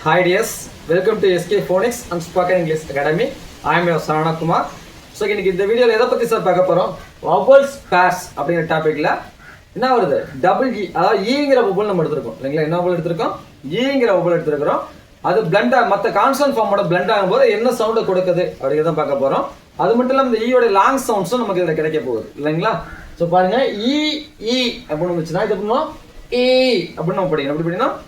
Hi dears, welcome to SK Phonics and Spoken English Academy. I am your Sarana Kumar. So இன்னைக்கு இந்த வீடியோல எதை பத்தி sir பார்க்க போறோம்? Vowels pairs அப்படிங்கிற டாபிக்ல என்ன வருது? டபுள் இ, அதாவது ஈங்கிற வவல் நம்ம எடுத்துருக்கோம் இல்லைங்களா? என்ன வவல் எடுத்துருக்கோம்? ஈங்கிற வவல் எடுத்துருக்கிறோம். அது பிளண்ட் மற்ற கான்சனன்ட் ஃபார்மோட பிளண்ட் ஆகும்போது என்ன சவுண்டை கொடுக்குது அப்படிங்கிறத பார்க்க போறோம். அது மட்டும் இல்லாமல் இந்த ஈயோட லாங் சவுண்ட்ஸும் நமக்கு இதில் கிடைக்க போகுது இல்லைங்களா? ஸோ பாருங்க இ இ அப்படின்னு வந்துச்சுன்னா இது பண்ணுவோம் இ அப்படின்னு நம்ம படிக்கணும். எப்படி படிக்கணும்?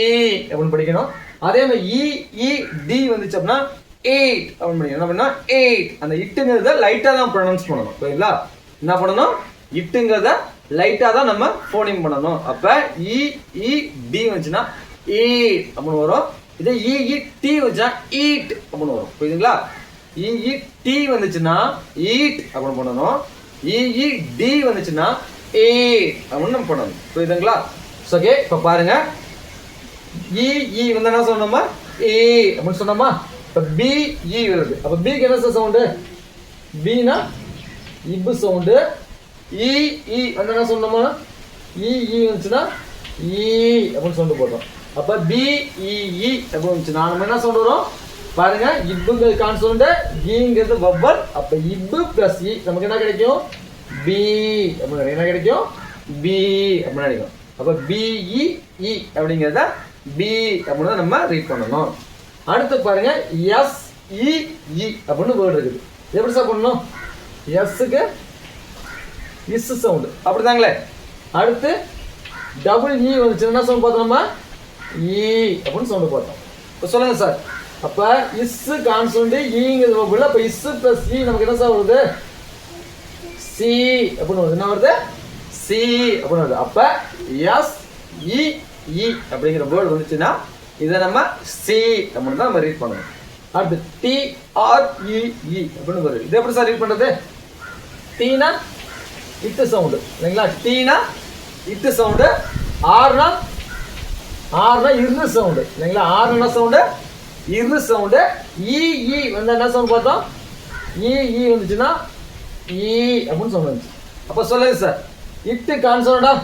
இ அப்படின்னு படிக்கணும். அதே மாதிரி இ இ டி வந்துச்சு அப்படின்னா எயிட் அப்படின்னு படிக்கணும். என்ன பண்ணா எயிட், அந்த இட்டுங்கிறத லைட்டாக தான் ப்ரொனவுன்ஸ் பண்ணணும். சரிங்களா? என்ன பண்ணணும்? இட்டுங்கிறத லைட்டாக தான் நம்ம ஃபோனிங் பண்ணணும். அப்போ இ இ டி வந்துச்சுன்னா ஈட் அப்படின்னு வரும். இதே இ இ டி வந்துச்சுன்னா ஈட் அப்படின்னு வரும். புரியுதுங்களா? இ இ டி வந்துச்சுன்னா ஈட் அப்படின்னு பண்ணணும். இ இ டி வந்துச்சுன்னா எயிட் அப்படின்னு நம்ம பண்ணணும். புரியுதுங்களா? ஓகே, இப்போ பாருங்க இ இ வந்து என்ன சொன்னோமா ஏ அப்படின்னு சொன்னோமா. இப்போ பி இ வருது. அப்போ பிக்கு என்ன சவுண்டு? பினா இப்பு சவுண்டு. இ இ வந்து என்ன சொன்னோமா இ இ வந்துச்சுன்னா இ அப்படின்னு சவுண்டு போட்டோம். அப்போ பி இ இ அப்படின்னு வந்துச்சுன்னா நம்ம என்ன சவுண்டு வரும் பாருங்க. இப்புங்கிறது கான்சோனன்ட், ஈங்கிறது வவ்வல். அப்போ இப்பு பிளஸ் இ நமக்கு என்ன கிடைக்கும்? பி அப்படின்னு என்ன கிடைக்கும்? பி அப்படின்னு கிடைக்கும். அப்போ பிஇ இ அப்படிங்கிறத பி அப்படின்னு நம்ம ரீட் பண்ணணும். அடுத்து பாருங்க எஸ் இ இ அப்படின்னு வேர்டு இருக்குது. எப்படி சார் பண்ணணும்? எஸ்ஸுக்கு இஸ் சவுண்டு அப்படிதாங்களே. அடுத்து டபுள் இ வந்துச்சு என்ன சவுண்ட் பார்த்தோம் நம்ம? இ அப்படின்னு சவுண்டு பார்த்தோம். இப்போ சொல்லுங்க சார். அப்போ இஸ் கான்சோனன்ட், ஈங்கிறது வவ்வல். அப்போ இஸ் பிளஸ் இ நமக்கு என்ன சார் வருது? சி அப்படின்னு வருது. என்ன வருது? சி அப்படின்னு வருது. அப்போ எஸ் இ இ அப்படிங்கிற வேர்டு வந்துச்சுன்னா இதை நம்ம சி அப்படின்னு தான் நம்ம ரீட் பண்ணணும். அடுத்து டி ஆர் இ இ அப்படின்னு வருது. இது எப்படி சார் ரீட் பண்ணுறது? டீனா இட்டு சவுண்டு இல்லைங்களா? டீனா இட்டு சவுண்டு. ஆர்னா இரு சவுண்டு இல்லைங்களா? ஆர் என்ன சவுண்டு? இரு சவுண்டு. இ இ வந்து என்ன சவுண்ட் பார்த்தோம்? இ இ வந்துச்சுன்னா இ அப்படின்னு சவுண்ட் வந்துச்சு. அப்போ சொல்லுங்க சார், இட்டு கான்சோனண்டா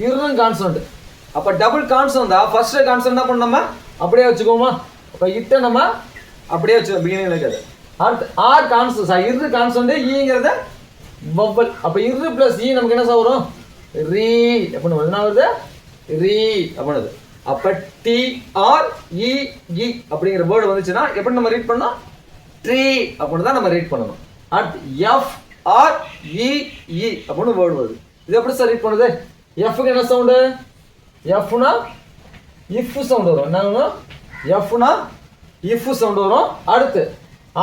இருன்னு கான்சோனண்ட். அப்போ டபுள் கான்சோனண்டா ஃபர்ஸ்ட் கான்சோனண்ட் என்ன பண்ண நம்ம அப்படியே வச்சுக்கோமா. அப்போ இட்டை நம்ம அப்படியே வச்சுக்கோ பிகினிங் இருக்காது. அடுத்து ஆர் கான்சோனண்ட் சார் இரு கான்சோனண்ட், ஈங்கிறத வவ்வல். அப்போ இரு பிளஸ் இ நமக்கு என்ன சார் வரும்? ரீ அப்படின்னு வருது. என்ன வருது? ரீ அப்படின்னு. அப்போ டி ஆர் இ இ அப்படிங்கிற வேர்டு வந்துச்சுன்னா எப்படி நம்ம ரீட் பண்ணோம்? ட்ரீ அப்படின்னு தான் நம்ம ரீட் பண்ணணும். அடுத்து எஃப் ஆர் இ இ அப்படின்னு வேர்டு வருது. இது எப்படி சார் ரீட் பண்ணுது? எஃப்க்கு என்ன சவுண்டு? எஃப்னா இஃப் சவுண்ட் வரும். என்ன? எஃப்னா இஃப் சவுண்ட் வரும். அடுத்து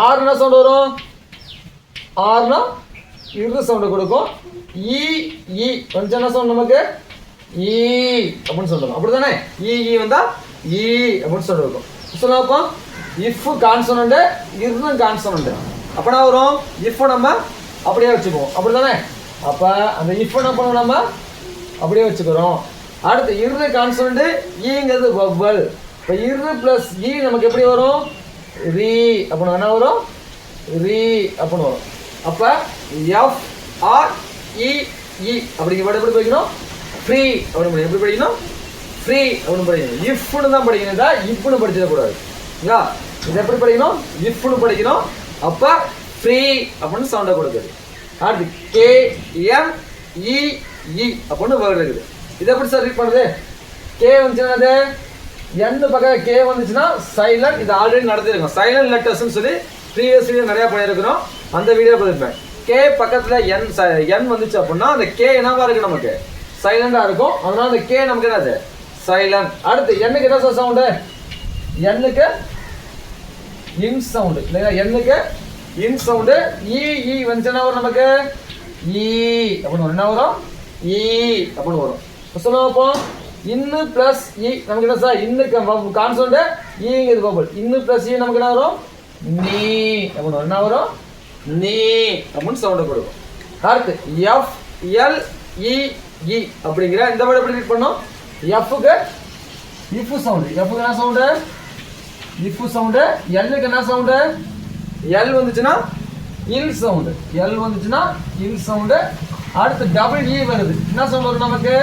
ஆர் என்ன சவுண்ட் வரும்? ஆர்னா இரு சவுண்டு கொடுக்கும். இ இ கொஞ்சம் என்ன சவுண்ட் நமக்கு? இ அப்படின்னு சொல்லுவோம். அப்படிதானே? இ இ வந்தா இ அப்படின்னு சொல்லி இருக்கும். சொல்லப்போ இஃப் கான்சோனன்ட், இரு கான்சோனன்ட். அப்பனா வரும் இஃப் நம்ம அப்படியே வச்சுக்குவோம். அப்படிதானே? அப்போ அந்த இஃப் என்ன பண்ணுவோம் நம்ம அப்படியே வச்சுக்கிறோம். அடுத்து இரு கான்சோனன்ட், ஈங்கிறது வவ்வல். இப்போ இரு பிளஸ் இ நமக்கு எப்படி வரும்? ரீ அப்படின்னு என்ன வரும்? ரீ அப்படின்னு வரும். அப்போ எஃப் ஆர் இ இ அப்படிங்கிற வேர்டு எப்படி படிக்கணும்? ஃப்ரீ அப்படின்னு படிக்கணும். எப்படி படிக்கணும்? ஃப்ரீ அப்படின்னு படிக்கணும். இஃப்னு தான் படிக்கணும். தான் இஃப்னு படிச்சிடக்கூடாது. இல்லைங்களா? இது எப்படி படிக்கணும்? இஃப்னு படிக்கணும். அப்போ ஃப்ரீ அப்படின்னு சவுண்டை கொடுக்குது. அடுத்து கே எம் இ இ அப்படின்னு வேர்டு இருக்குது. இது எப்படி சார் ரீட் பண்ணுறது? கே வந்துச்சுன்னா எந்த பக்கம் கே வந்துச்சுன்னா சைலண்ட். இது ஆல்ரெடி நடத்திருக்கோம். சைலண்ட் லெட்டர்ஸ்ன்னு சொல்லி ப்ரீவியஸ் வீடியோ நிறையா பண்ணியிருக்கிறோம். அந்த வீடியோ பார்த்துருப்பேன். கே பக்கத்தில் என் வந்துச்சு அப்படின்னா அந்த கே என்னவா இருக்கு? நமக்கு சைலண்டாக இருக்கும். அதனால அந்த கே நமக்கு என்னது? சைலண்ட். அடுத்து என்னுக்கு என்ன சார் சவுண்டு? என்னுக்கு இன் சவுண்டு இல்லைங்களா? என்னுக்கு இன் சவுண்டு. இ இ வந்துச்சுன்னா வரும் நமக்கு இ அப்படின்னு வரும். என்ன வரும்? இ அப்படின்னு வரும். சொல்லுவாப்போ இன்னு பிளஸ் இ நமக்கு என்ன சார்? இன்னுக்கு கான்சோனன்ட், ஈங்கிறது வவ்வல். இன்னு பிளஸ் இ நமக்கு என்ன வரும்? நீ அப்படின்னு வரும். என்ன வரும்? நீ அப்படின்னு சவுண்டை கொடுக்கும். அடுத்து எஃப் எல் இ இ அப்படிங்கிற இந்த வேர்டு எப்படி ரீட் பண்ணோம்? எஃப்க்கு இஃப் சவுண்டு. எஃப்க்கு என்ன சவுண்டு? If sound. எல்லுக்கு என்ன சவுண்டு? எல் வந்துச்சுன்னா இல் சவுண்டு. எல் வந்துச்சுன்னா இல் சவுண்டு. அடுத்து டபுள் இ வருது. என்ன சவுண்ட் வரும் நமக்கு?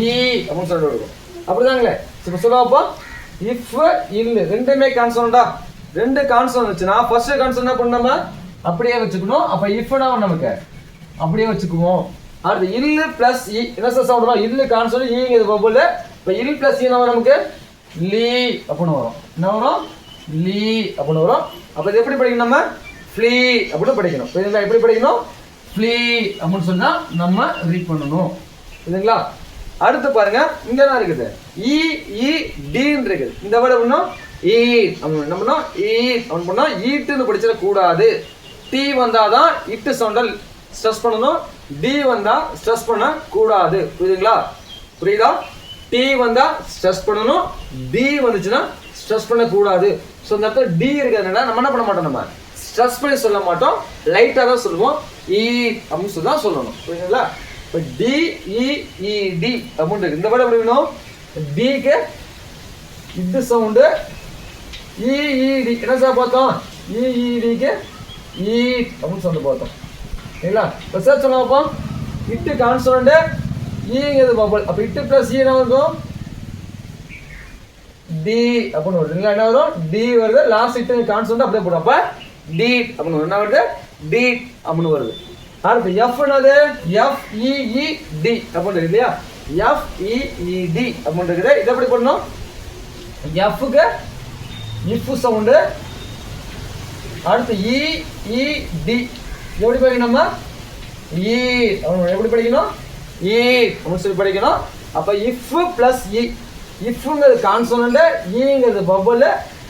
இ அப்படின்னு சொல்லிட்டு இருக்கும். அப்படிதாங்களே? இப்போ சொல்லுவாப்போ இஃப் இல்ல ரெண்டுமே கான்சோனண்டா ரெண்டு கான்சோன் வந்துச்சுன்னா ஃபர்ஸ்ட் கான்சோன் என்ன பண்ணோம் அப்படியே வச்சுக்கணும் அப்ப இஃப்னா நமக்கு அப்படியே வச்சுக்குவோம் அடுத்து இல்லு பிளஸ் இ என்ன சவுண்ட் வரும் இல்லு கான்சோன் ஈங்கிறது பபுள் இப்ப இல் பிளஸ் இ என்ன வரும் நமக்கு லீ அப்படின்னு வரும் என்ன வரும் லீ அப்படின்னு வரும் அப்ப இது எப்படி படிக்கணும் நம்ம ஃப்ளீ அப்படின்னு படிக்கணும் புரியுதுங்களா எப்படி படிக்கணும் ஃப்ளீ அப்படின்னு சொன்னா நம்ம ரீட் பண்ணணும் புரியுதுங்களா அடுத்து பாருங்க இங்க என்ன இருக்குது இ இ டின்னு இருக்குது இந்த வேர்ட் பண்ணோம் ஈ என்ன பண்ணோம் ஈ அவன் பண்ணோம் ஈட்டுன்னு படிச்சிட கூடாது டி வந்தாதான் இட்டு சவுண்டல் ஸ்ட்ரெஸ் பண்ணணும் டி வந்தா ஸ்ட்ரெஸ் பண்ண கூடாது புரியுதுங்களா புரியுதா டி வந்தா ஸ்ட்ரெஸ் பண்ணணும் டி வந்துச்சுன்னா ஸ்ட்ரெஸ் பண்ண கூடாது ஸோ இந்த இடத்துல டி இருக்கிறதுனால நம்ம என்ன பண்ண மாட்டோம் நம்ம ஸ்ட்ரெஸ் பண்ணி சொல்ல மாட்டோம் லைட்டாக தான் சொல்லுவோம் இ அப்படின்னு சொல்லி தான் சொல்லணும் புரியுதுங்களா இப்போ டிஇஇடி அப்படின்னு இருக்கு இந்த வேர்டு எப்படி வேணும் டிக்கு இது சவுண்டு இஇடி என்ன சார் பார்த்தோம் இஇடிக்கு ஈ அப்படின்னு சொல்லி பார்த்தோம் சரிங்களா இப்போ சார் சொல்ல பார்ப்போம் இட்டு கான்சோனண்ட் ஈங்கிறது பபுள் அப்போ இட்டு பிளஸ் ஈ என்ன இருக்கும் டி அப்படின்னு வருது இல்லை என்ன வரும் டி வருது லாஸ்ட் இட்டு கான்சோனண்ட் அப்படியே போடும் அப்போ டி அப்படின்னு வரும் என்ன வருது டி அப்படின்னு வருது அடுத்து எஃப் என்னது எஃப்இஇடி அப்படின்னு இருக்கு இல்லையா எஃப்இஇடி அப்படின்னு இருக்குது இதை எப்படி பண்ணணும் எஃப்க்கு இஃப் சவுண்டு அடுத்து இஇடி எப்படி படிக்கணும் நம்ம ஈ எப்படி படிக்கணும் ஈ அப்படின்னு சொல்லி படிக்கணும் அப்ப இஃப் பிளஸ் இ இஃப்ங்கிறது கான்சோனண்ட் ஈங்கிறது பபுள்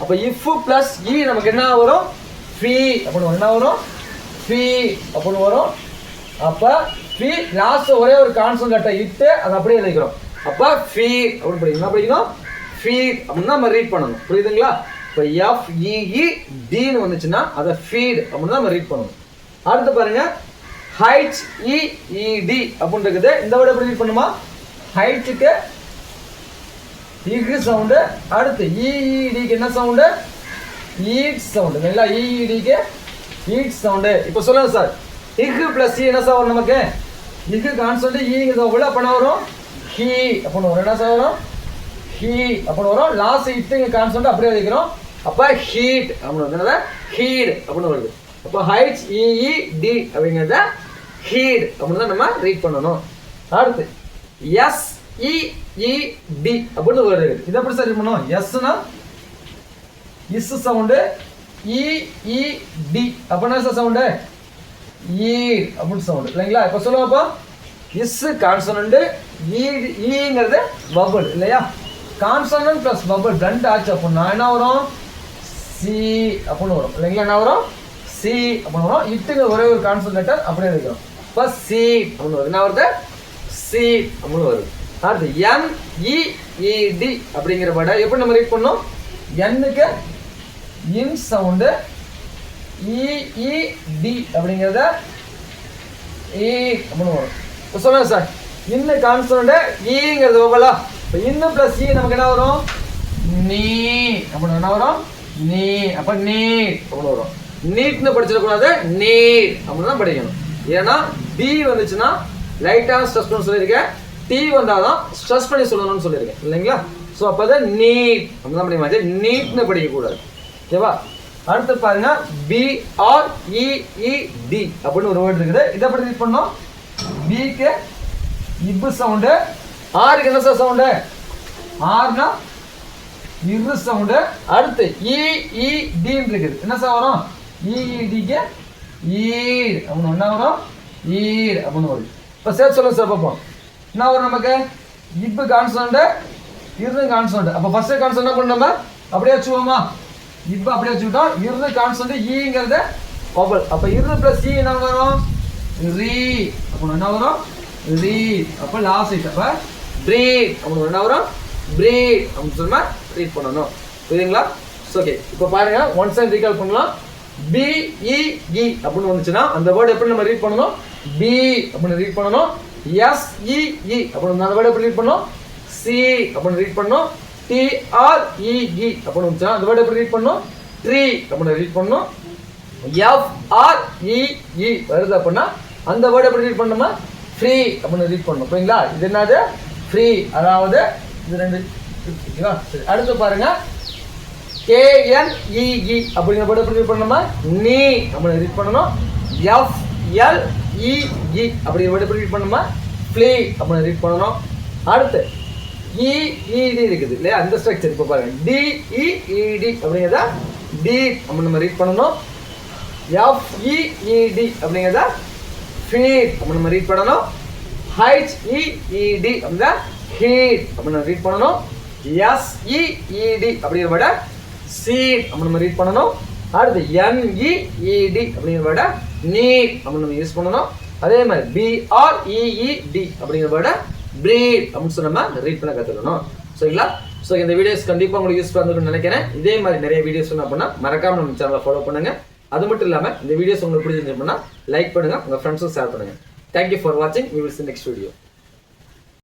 அப்ப இஃப் பிளஸ் இ நமக்கு என்ன வரும் ஃபீ அப்படின்னு என்ன வரும் ஃபீ அப்படின்னு வரும் அப்ப ஃபீ லாஸ்ட் ஒரே ஒரு கான்சோனண்ட் லெட்டர் இட்டு அதை அப்படியே எழுதிக்கிறோம் அப்ப ஃபீ அப்படின்னு படிக்கணும் என்ன படிக்கணும் ஃபீட் அப்படின்னு நம்ம ரீட் பண்ணணும் புரியுதுங்களா இப்போ எஃப்இஇ டின்னு வந்துச்சுன்னா அதை ஃபீட் அப்படின்னு நம்ம ரீட் பண்ணணும் அடுத்து பாருங்க ஹைச்இஇடி அப்படின்னு இருக்குது இந்த வேர்டு எப்படி ரீட் பண்ணுமா ஹைட்டுக்கு இக்கு சவுண்டு அடுத்து இஇடிக்கு என்ன சவுண்டு ஈட் சவுண்டு இல்லைங்களா இஇடிக்கு ஈட் சவுண்டு இப்போ சொல்லுங்க சார் இக்கு பிளஸ் இ என்ன சார் வரும் நமக்கு இக்கு கான்சோனண்ட் ஈங்கிறது போல அப்போ என்ன வரும் ஹீ அப்படின்னு வரும் என்ன சார் வரும் ஹீ அப்படின்னு வரும் லாஸ்ட் இட்டுங்க கான்சோனண்ட் அப்படியே வைக்கிறோம் அப்போ ஹீட் அப்படின்னு வருது ஹீட் அப்படின்னு வருது அப்போ ஹைச்இஇடி அப்படிங்கிறத ஹீட் அப்படின்னு தான் நம்ம ரீட் பண்ணணும் அடுத்து எஸ்இஇடி அப்படின்னு வருது இதை எப்படி சார் ரீட் பண்ணணும் எஸ்னா இஸ் சவுண்டு இஇடி அப்படின்னா சார் சவுண்டு ஈட் அப்படின்னு சவுண்டு இல்லைங்களா இப்போ சொல்லுங்க அப்போ இஸ் கான்சோனண்ட் ஈங்கிறது பபுள் இல்லையா கான்சோனண்ட் பிளஸ் பபுள் ரெண்டு ஆச்சு அப்படின்னா என்ன வரும் சி அப்படின்னு வரும் இல்லைங்களா என்ன வரும் சி அப்படின்னு வரும் இட்டுங்க ஒரே ஒரு கான்சோனன்ட் லெட்டர் அப்படியே வைக்கிறோம் இப்போ சி அப்படின்னு வருது என்ன வருது சி அப்படின்னு வருது அடுத்து என்இஇடி அப்படிங்கிற வேர்டை எப்படி நம்ம ரீட் பண்ணோம் எண்ணுக்கு இன் சவுண்டு இஇடி அப்படிங்கிறத இ அப்படின்னு வரும் இப்போ சொல்லுங்க சார் இன்னும் கான்சோனண்ட் ஈங்கிறது ஓவலா இப்போ இன்னும் பிளஸ் இ நமக்கு என்ன வரும் நீ அப்படின்னு என்ன வரும் நீ அப்ப நீட் அப்படின்னு வரும் நீட்னு படிச்சிடக்கூடாது நீட் அப்படின்னு தான் படிக்கணும் ஏன்னா டி வந்துச்சுன்னா லைட்டாக ஸ்ட்ரெஸ் பண்ண சொல்லியிருக்கேன் டி வந்தாதான் ஸ்ட்ரெஸ் பண்ணி சொல்லணும்னு சொல்லியிருக்கேன் இல்லைங்களா ஸோ அப்போ தான் நீட் அப்படின்னு தான் படிக்க மாதிரி நீட்னு படிக்கக்கூடாது ஓகேவா அடுத்து பாருங்க பிஆர்இஇடி அப்படின்னு ஒரு வேர்டு இருக்குது இதை எப்படி ரீட் பண்ணோம் பிக்கு இப்பு சவுண்டு ஆருக்கு என்ன சார் சவுண்டு ஆர்னா இரு சவுண்டு அடுத்து இஇடின்னு இருக்குது என்ன சார் வரும் இஇடிக்கு ஈட் அப்படின்னு என்ன வரும் ஈட் அப்படின்னு வரும் இப்போ சேர்த்து சொல்லுங்க சார் பார்ப்போம் என்ன வரும் நமக்கு இப்பு கான்சோனண்ட் இரு கான்சோனண்ட் அப்போ ஃபர்ஸ்ட் கான்சோனண்ட் என்ன பண்ண நம்ம அப்படியே வச்சுவோமா இப்போ அப்படியே வச்சுக்கிட்டோம் இரு கான்சோனண்ட் ஈங்கிறது பபுள் அப்போ இரு பிளஸ் இ என்ன வரும் ரீ அப்படின்னு என்ன வரும் ரீ அப்போ லாஸ்ட் அப்போ பிரீட் அப்படின்னு என்ன வரும் பிரீட் அப்படின்னு சொல்லுமா ரீட் பண்ணணும் புரியுதுங்களா ஓகே இப்போ பாருங்க ஒன் டைம் ரீகால் பண்ணலாம் பிஇஇ அப்படின்னு வந்துச்சுன்னா அந்த வேர்டு எப்படி நம்ம ரீட் பண்ணணும் பி அப்படின்னு ரீட் பண்ணணும் எஸ்இஇ அப்படின்னு அந்த வேர்டு எப்படி ரீட் பண்ணணும் சி அப்படின்னு ரீட் பண்ணணும் டிஆர்இஇ அப்படின்னு வந்துச்சுன்னா அந்த வேர்டு எப்படி ரீட் பண்ணணும் ட்ரீ அப்படின்னு ரீட் பண்ணணும் எஃப்ஆர்இஇ வருது அப்படின்னா அந்த வேர்டு எப்படி ரீட் பண்ணணுமா ஃப்ரீ அப்படின்னு ரீட் பண்ணணும் புரியுங்களா இது என்னது ஃப்ரீ அதாவது இது ரெண்டு ஓகேவா? சரி, அடுத்து பாருங்க KNEE அப்படிங்கிற வேர்ட் எப்படி ரீட் பண்ணணுமா? நீ அப்படின்னு ரீட் பண்ணணும். FLEE அப்படிங்கிற வேர்ட் எப்படி ரீட் பண்ணணுமா? ஃப்ளீ அப்படின்னு ரீட் பண்ணணும். அடுத்து EED இருக்குது இல்லையா, அந்த ஸ்ட்ரக்சர் இப்போ பாருங்க. DEED அப்படிங்கிறத டீட் அப்படின்னு நம்ம ரீட் பண்ணணும். FEED அப்படிங்கிறத ஃபீட் அப்படின்னு நம்ம ரீட் பண்ணணும். HEED அப்படின்னா ஹீட் அப்படின்னு ரீட் பண்ணணும். SEED அப்படிங்கிற விட சீட் அப்படின்னு நம்ம ரீட் பண்ணணும். அடுத்து NEED அப்படிங்கிற விட நீட் அப்படின்னு நம்ம யூஸ் பண்ணணும். அதே மாதிரி BREED அப்படிங்கிற விட பிரீட் அப்படின்னு சொல்லி நம்ம ரீட் பண்ண கற்றுக்கணும். சரிங்களா? ஸோ இந்த வீடியோஸ் கண்டிப்பாக உங்களுக்கு யூஸ்ஃபுல்லாக இருக்குன்னு நினைக்கிறேன். இதே மாதிரி நிறைய வீடியோஸ் என்ன பண்ணால் மறக்காம நம்ம சேனலை ஃபாலோ பண்ணுங்க. அது மட்டும் இல்லாமல் இந்த வீடியோஸ் உங்களுக்கு பிடிச்சிருந்துச்சுன்னா லைக் பண்ணுங்க, உங்கள் ஃப்ரெண்ட்ஸும் ஷேர் பண்ணுங்க. தேங்க்யூ ஃபார் வாட்சிங். We will see next video.